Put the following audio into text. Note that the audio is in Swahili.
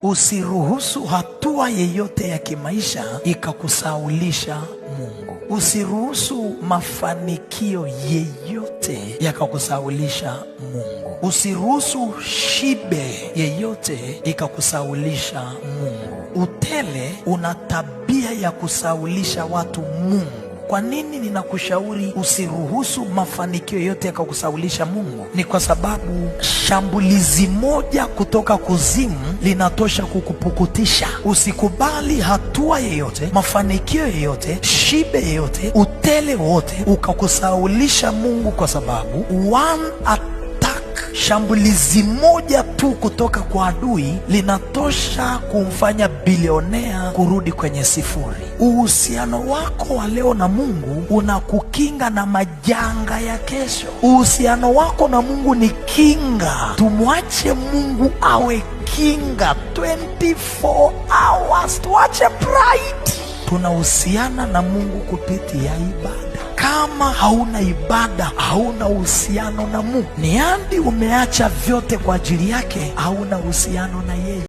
Usiruhusu hatua yeyote ya kimaisha ikakusaulisha Mungu. Usiruhusu mafanikio yeyote yakakusaulisha Mungu. Usiruhusu shibe yeyote ikakusaulisha Mungu. Utele una tabia ya kusaulisha watu Mungu. Kwa nini ninakushauri usiruhusu mafanikio yote yakakusaulisha Mungu? Ni kwa sababu shambulizi moja kutoka kuzimu linatosha kukupukutisha. Usikubali hatua yeyote, mafanikio yeyote, shibe yeyote, utele wote ukakusaulisha Mungu, kwa sababu shambulizi moja tu kutoka kwa adui linatosha kumfanya bilionea kurudi kwenye sifuri. Uhusiano wako wa leo na Mungu unakukinga na majanga ya kesho. Uhusiano wako na Mungu ni kinga. Tumwache Mungu awe kinga 24 hours. Tuache pride. Tunahusiana na Mungu kupitia ibada. Kama hauna ibada, hauna uhusiano na Mungu. Ni andi umeacha vyote kwa ajili yake, hauna uhusiano na yeye.